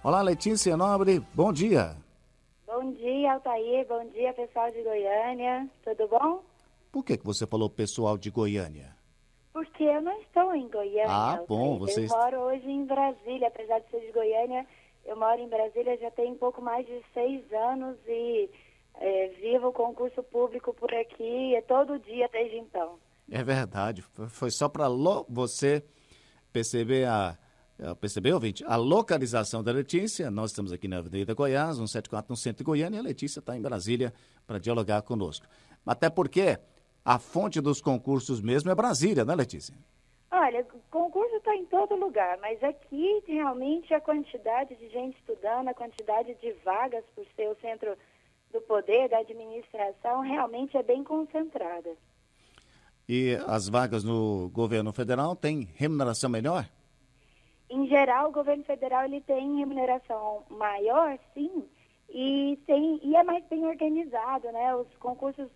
Olá, Letícia Nobre, bom dia. Bom dia, Altair. Bom dia, pessoal de Goiânia. Tudo bom? Por que você falou pessoal de Goiânia? Porque eu não estou em Ah, Goiânia, bom, Altair. você... Eu moro hoje em Brasília. Apesar de ser de Goiânia, eu moro em Brasília já tem um pouco mais de 6 anos e vivo o concurso público por aqui todo dia desde então. É verdade, foi só para você perceber perceber, ouvinte, a localização da Letícia. Nós estamos aqui na Avenida Goiás, 174, no centro de Goiânia, e a Letícia está em Brasília para dialogar conosco. Até porque a fonte dos concursos mesmo é Brasília, né, Letícia? Olha, o concurso está em todo lugar, mas aqui realmente a quantidade de gente estudando, a quantidade de vagas por ser o centro do poder, da administração, realmente é bem concentrada. E as vagas no governo federal têm remuneração melhor? Em geral, o governo federal ele tem remuneração maior, sim, e é mais bem organizado, né? Os concursos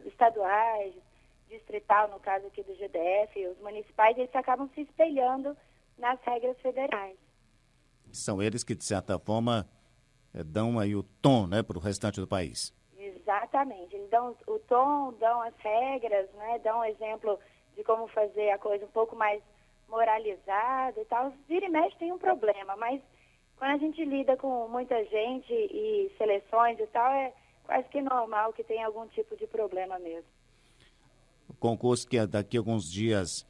estaduais, distrital, no caso aqui do GDF, os municipais, eles acabam se espelhando nas regras federais. São eles que, de certa forma, dão aí o tom, né, para o restante do país. Exatamente. Eles dão o tom, dão as regras, né? Dão um exemplo de como fazer a coisa um pouco mais moralizada e tal. Vira e mexe tem um problema, mas quando a gente lida com muita gente e seleções e tal, é quase que normal que tenha algum tipo de problema mesmo. O concurso que daqui a alguns dias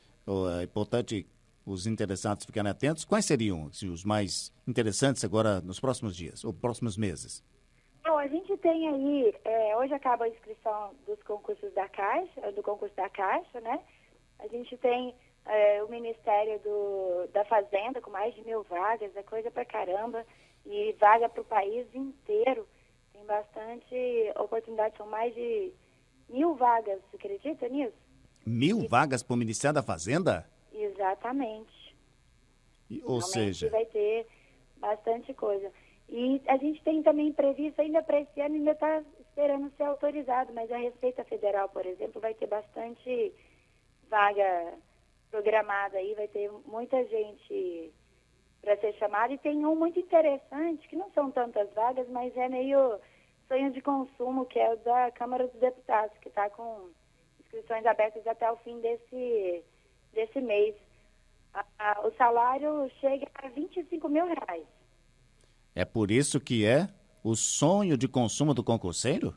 é importante os interessados ficarem atentos. Quais seriam os mais interessantes agora nos próximos dias ou próximos meses? Bom, a gente tem aí, hoje acaba a inscrição dos concursos da Caixa, do concurso da Caixa, né? A gente tem o Ministério da Fazenda com mais de 1.000 vagas, é coisa pra caramba, e vaga para o país inteiro. Tem bastante oportunidade, são mais de 1.000 vagas, você acredita nisso? 1.000 vagas para o Ministério da Fazenda? Exatamente. Ou Realmente seja... vai ter bastante coisa. E a gente tem também previsto ainda para esse ano, ainda está esperando ser autorizado, mas a Receita Federal, por exemplo, vai ter bastante vaga programada aí, vai ter muita gente para ser chamada. E tem um muito interessante, que não são tantas vagas, mas é meio sonho de consumo, que é o da Câmara dos Deputados, que está com inscrições abertas até o fim desse mês. O salário chega a R$ 25.000. É por isso que é o sonho de consumo do concurseiro?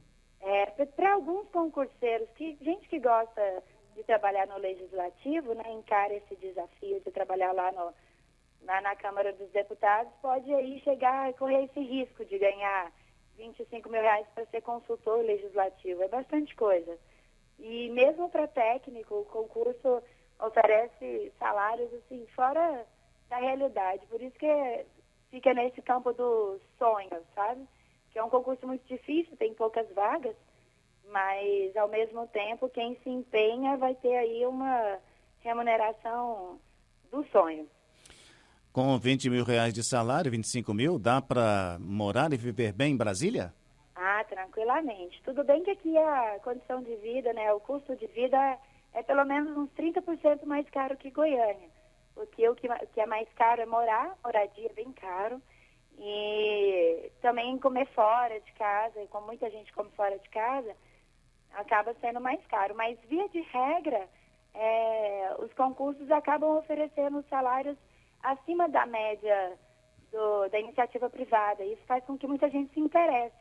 Para alguns concurseiros, gente que gosta de trabalhar no Legislativo, né, encara esse desafio de trabalhar lá na Câmara dos Deputados, pode aí chegar a correr esse risco de ganhar R$ 25.000 para ser consultor legislativo. É bastante coisa. E mesmo para técnico, o concurso oferece salários assim, fora da realidade. Por isso que fica nesse campo dos sonhos, sabe? Que é um concurso muito difícil, tem poucas vagas, mas ao mesmo tempo quem se empenha vai ter aí uma remuneração dos sonhos. Com R$ 20.000 de salário, 25 mil, dá para morar e viver bem em Brasília? Ah, tranquilamente. Tudo bem que aqui a condição de vida, né, o custo de vida é pelo menos uns 30% mais caro que Goiânia. Porque o que é mais caro é moradia é bem caro. E também comer fora de casa, e como muita gente come fora de casa, acaba sendo mais caro. Mas, via de regra, os concursos acabam oferecendo salários acima da média da iniciativa privada. Isso faz com que muita gente se interesse.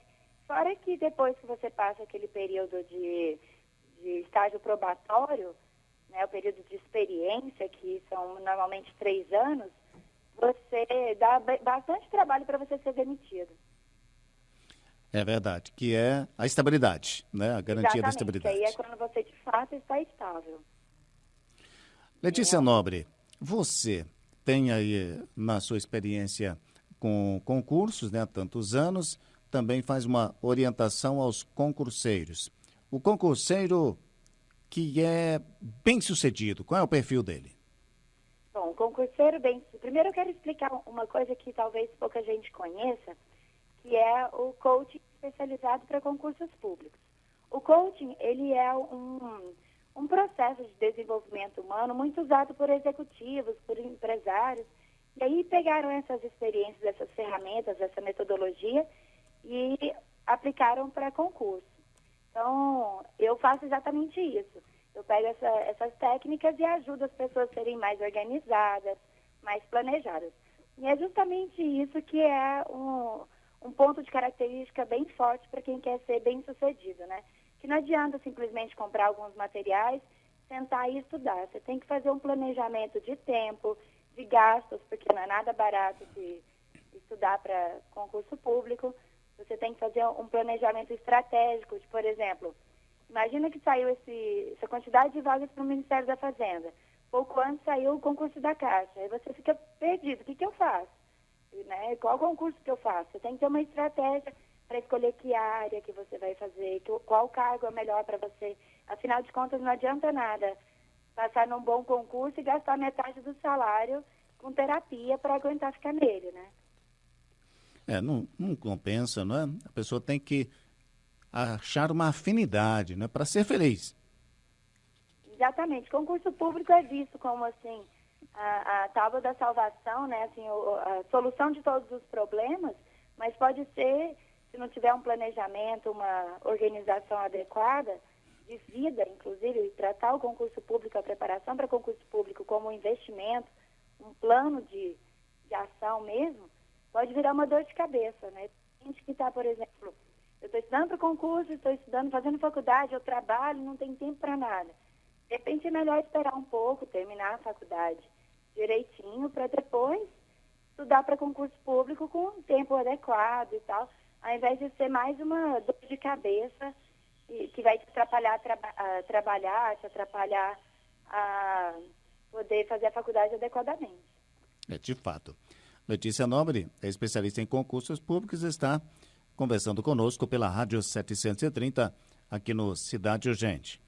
Fora que depois que você passa aquele período de estágio probatório, né, o período de experiência, que são normalmente 3 anos, você dá bastante trabalho para você ser demitido. É verdade, que é a estabilidade, né? A garantia da Exatamente, estabilidade. aí é quando você de fato está estável. Letícia Nobre, você tem aí na sua experiência com concursos, né, há tantos anos, também faz uma orientação aos concurseiros. O concurseiro que é bem-sucedido, qual é o perfil dele? Bom, concurseiro primeiro eu quero explicar uma coisa que talvez pouca gente conheça, que é o coaching especializado para concursos públicos. O coaching, ele é um processo de desenvolvimento humano muito usado por executivos, por empresários, E aí pegaram essas experiências, essas ferramentas, essa metodologia e aplicaram para concurso. Então, eu faço exatamente isso. Eu pego essas técnicas e ajudo as pessoas a serem mais organizadas, mais planejadas. E é justamente isso que é um ponto de característica bem forte para quem quer ser bem-sucedido, né? Que não adianta simplesmente comprar alguns materiais, sentar e estudar. Você tem que fazer um planejamento de tempo, de gastos, porque não é nada barato de estudar para concurso público. Você tem que fazer um planejamento estratégico, de, por exemplo, imagina que saiu essa quantidade de vagas para o Ministério da Fazenda. Pouco antes saiu o concurso da Caixa. Aí você fica perdido. O que eu faço? Né? Qual concurso que eu faço? Você tem que ter uma estratégia para escolher que área que você vai fazer, qual cargo é melhor para você. Afinal de contas, não adianta nada passar num bom concurso e gastar metade do salário com terapia para aguentar ficar nele, né? Não compensa, não é? A pessoa tem que achar uma afinidade, né, para ser feliz. Exatamente. Concurso público é visto como, assim, a tábua da salvação, né? Assim, a solução de todos os problemas, mas pode ser, se não tiver um planejamento, uma organização adequada de vida, inclusive, e tratar o concurso público, a preparação para concurso público como um investimento, um plano de ação mesmo, pode virar uma dor de cabeça, né? Tem gente que está, por exemplo, eu estou estudando para o concurso, estou estudando, fazendo faculdade, eu trabalho, não tenho tempo para nada. De repente é melhor esperar um pouco, terminar a faculdade direitinho, para depois estudar para concurso público com um tempo adequado e tal, ao invés de ser mais uma dor de cabeça que vai te atrapalhar a trabalhar, te atrapalhar a poder fazer a faculdade adequadamente. De fato. Letícia Nobre é especialista em concursos públicos e está conversando conosco pela Rádio 730 aqui no Cidade Urgente.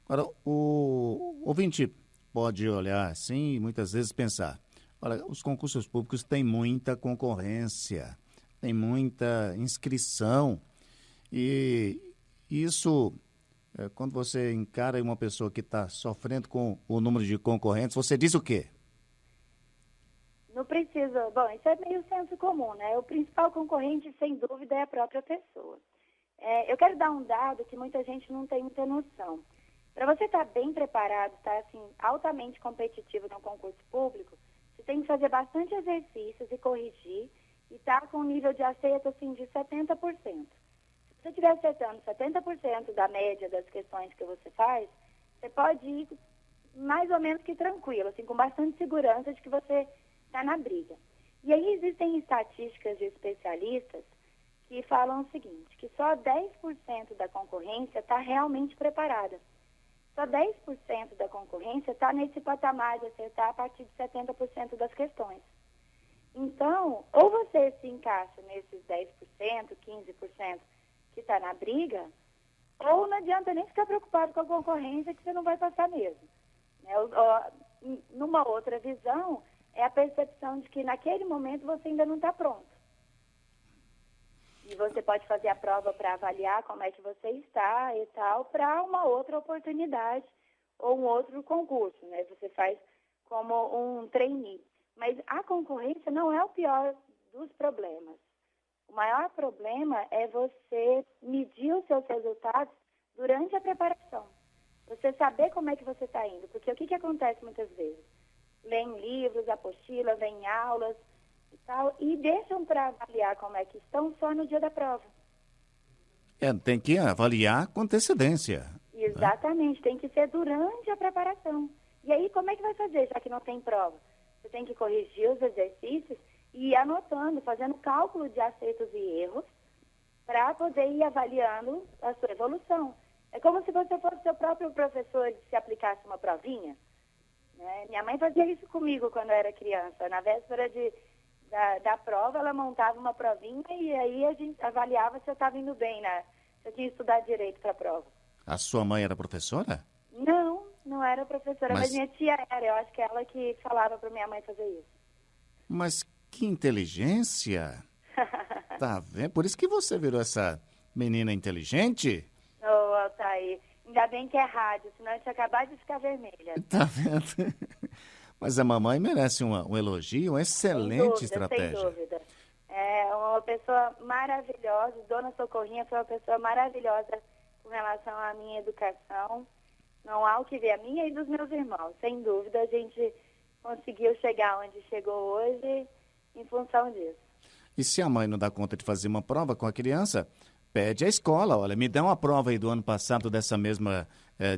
Agora, o ouvinte pode olhar assim e muitas vezes pensar, olha, os concursos públicos têm muita concorrência, tem muita inscrição e isso, quando você encara uma pessoa que está sofrendo com o número de concorrentes, você diz o quê? Não precisa, bom, isso é meio senso comum, né? O principal concorrente, sem dúvida, é a própria pessoa. Eu quero dar um dado que muita gente não tem muita noção. Para você estar bem preparado, estar assim, altamente competitivo no concurso público, você tem que fazer bastante exercícios e corrigir e estar com um nível de acerto assim, de 70%. Se você estiver acertando 70% da média das questões que você faz, você pode ir mais ou menos que tranquilo, assim, com bastante segurança de que você está na briga. E aí existem estatísticas de especialistas que falam o seguinte, que só 10% da concorrência está realmente preparada. Só 10% da concorrência está nesse patamar de acertar a partir de 70% das questões. Então, ou você se encaixa nesses 10%, 15% que está na briga, ou não adianta nem ficar preocupado com a concorrência que você não vai passar mesmo. Numa outra visão, é a percepção de que naquele momento você ainda não está pronto. E você pode fazer a prova para avaliar como é que você está e tal, para uma outra oportunidade ou um outro concurso, né? Você faz como um trainee. Mas a concorrência não é o pior dos problemas. O maior problema é você medir os seus resultados durante a preparação. Você saber como é que você está indo. Porque o que acontece muitas vezes? Leem livros, apostilas, vêm aulas e tal, e deixam para avaliar como é que estão só no dia da prova. Tem que avaliar com antecedência. Exatamente, tem que ser durante a preparação. E aí, como é que vai fazer, já que não tem prova? Você tem que corrigir os exercícios e ir anotando, fazendo cálculo de acertos e erros, para poder ir avaliando a sua evolução. É como se você fosse seu próprio professor e se aplicasse uma provinha. Né? Minha mãe fazia isso comigo quando eu era criança. Na véspera da prova, ela montava uma provinha e aí a gente avaliava se eu estava indo bem, né? Se eu tinha estudado direito para a prova. A sua mãe era professora? Não era professora, mas minha tia era. Eu acho que é ela que falava para minha mãe fazer isso. Mas que inteligência! Tá vendo? Por isso que você virou essa menina inteligente? Ô, Altair, ainda bem que é rádio, senão eu tinha acabado de ficar vermelha. Tá vendo? Mas a mamãe merece um elogio, uma excelente estratégia. Sem dúvida. É uma pessoa maravilhosa. Dona Socorrinha foi uma pessoa maravilhosa com relação à minha educação. Não há o que ver, a minha e dos meus irmãos. Sem dúvida, a gente conseguiu chegar onde chegou hoje em função disso. E se a mãe não dá conta de fazer uma prova com a criança, pede à escola, olha, me dá uma prova aí do ano passado dessa mesma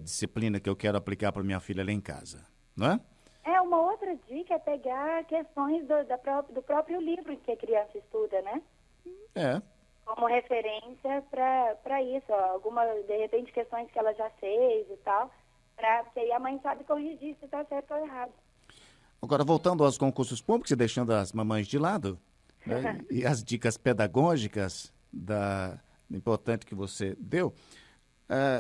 disciplina que eu quero aplicar para minha filha lá em casa, não é? Uma outra dica é pegar questões do próprio livro que a criança estuda, né? Como referência para isso, de repente, questões que ela já fez e tal, porque aí a mãe sabe corrigir se está certo ou errado. Agora, voltando aos concursos públicos e deixando as mamães de lado, né, e as dicas pedagógicas importante que você deu,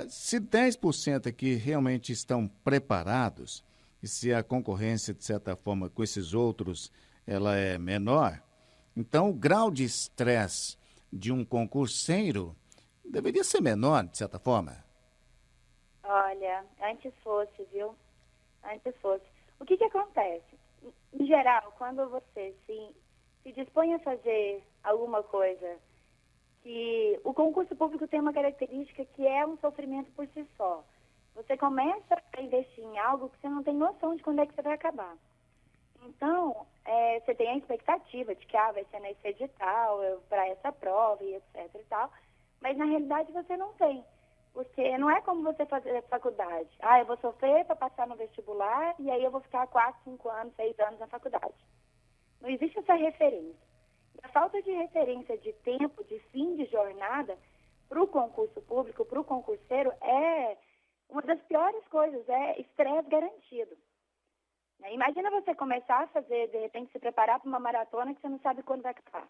se 10% aqui realmente estão preparados, e se a concorrência, de certa forma, com esses outros, ela é menor, então o grau de estresse de um concurseiro deveria ser menor, de certa forma. Olha, antes fosse, viu? Antes fosse. O que acontece? Em geral, quando você se dispõe a fazer alguma coisa, que o concurso público tem uma característica que é um sofrimento por si só. Você começa a investir em algo que você não tem noção de quando é que você vai acabar. Então, você tem a expectativa de que vai ser nesse edital, para essa prova e etc e tal, mas na realidade você não tem. Porque não é como você fazer faculdade. Eu vou sofrer para passar no vestibular e aí eu vou ficar 4, 5 anos, 6 anos na faculdade. Não existe essa referência. E a falta de referência de tempo, de fim de jornada, para o concurso público, para o concurseiro, é uma das piores coisas, é estresse garantido. Imagina você começar a fazer, de repente, se preparar para uma maratona que você não sabe quando vai acabar.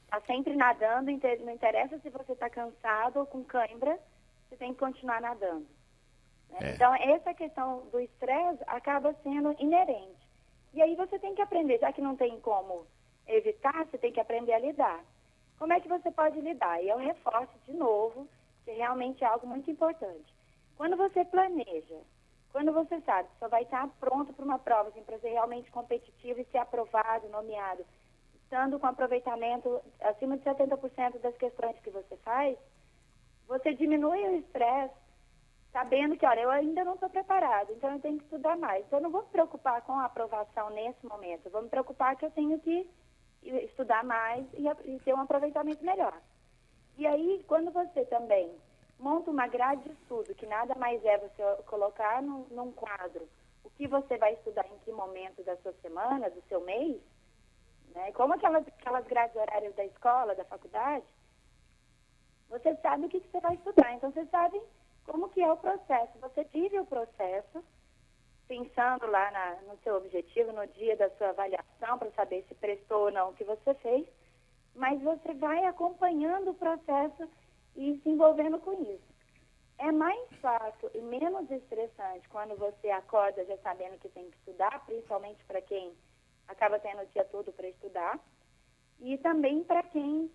Está sempre nadando, não interessa se você está cansado ou com cãibra, você tem que continuar nadando. Então, essa questão do estresse acaba sendo inerente. E aí você tem que aprender, já que não tem como evitar, você tem que aprender a lidar. Como é que você pode lidar? E eu reforço de novo, que realmente é algo muito importante. Quando você planeja, quando você sabe que só vai estar pronto para uma prova, assim, para ser realmente competitivo e ser aprovado, nomeado, estando com aproveitamento acima de 70% das questões que você faz, você diminui o estresse, sabendo que, olha, eu ainda não estou preparado, então eu tenho que estudar mais. Então eu não vou me preocupar com a aprovação nesse momento, eu vou me preocupar que eu tenho que estudar mais e ter um aproveitamento melhor. E aí, quando você também monta uma grade de estudo, que nada mais é você colocar num quadro o que você vai estudar em que momento da sua semana, do seu mês, né? Como aquelas grades horárias da escola, da faculdade, você sabe o que você vai estudar. Então, você sabe como que é o processo. Você vive o processo, pensando lá no seu objetivo, no dia da sua avaliação, para saber se prestou ou não o que você fez, mas você vai acompanhando o processo e se envolvendo com isso. É mais fácil e menos estressante quando você acorda já sabendo que tem que estudar, principalmente para quem acaba tendo o dia todo para estudar, e também para quem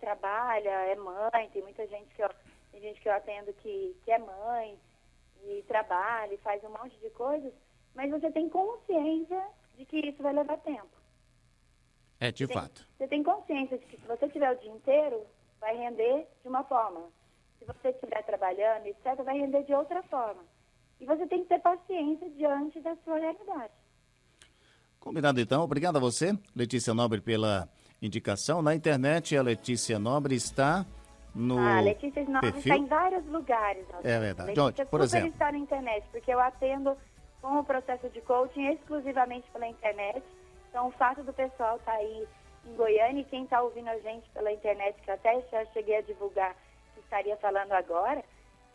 trabalha, é mãe, tem muita gente que eu atendo que é mãe e trabalha e faz um monte de coisas, mas você tem consciência de que isso vai levar tempo. De fato. Você tem consciência de que se você tiver o dia inteiro, vai render de uma forma. Se você estiver trabalhando, etc., vai render de outra forma. E você tem que ter paciência diante da sua realidade. Combinado, então. Obrigado a você, Letícia Nobre, pela indicação. Na internet, a Letícia Nobre está no Letícia Nobre perfil. Está em vários lugares. É verdade. Letícia Onde, por exemplo? está na internet, porque eu atendo com o processo de coaching exclusivamente pela internet. Então, o fato do pessoal estar aí em Goiânia, e quem está ouvindo a gente pela internet, que até já cheguei a divulgar, que estaria falando agora,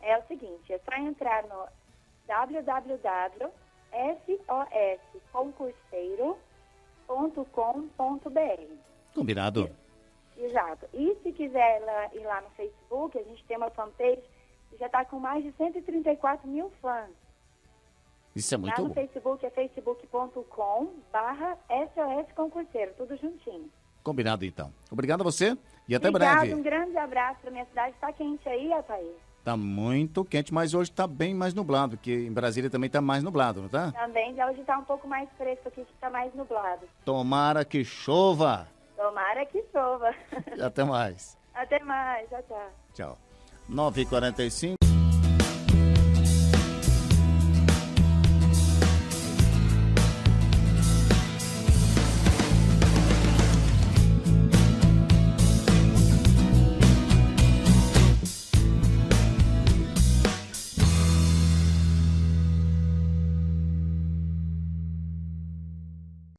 é o seguinte, é só entrar no www.sosconcurseiro.com.br. Combinado. Exato. E se quiser ir lá no Facebook, a gente tem uma fanpage que já está com mais de 134 mil fãs. Isso é muito lá no bom. Facebook é facebook.com/SOS Concurseiro, tudo juntinho. Combinado, então. Obrigado a você e até Obrigada, breve. Um grande abraço para minha cidade. Está quente aí, Ataí? Tá muito quente, mas hoje tá bem mais nublado, porque em Brasília também tá mais nublado, não tá? Também, hoje tá um pouco mais fresco aqui, que tá mais nublado. Tomara que chova. Tomara que chova. Até mais. Até mais, tchau, tchau. Tchau. 9h45.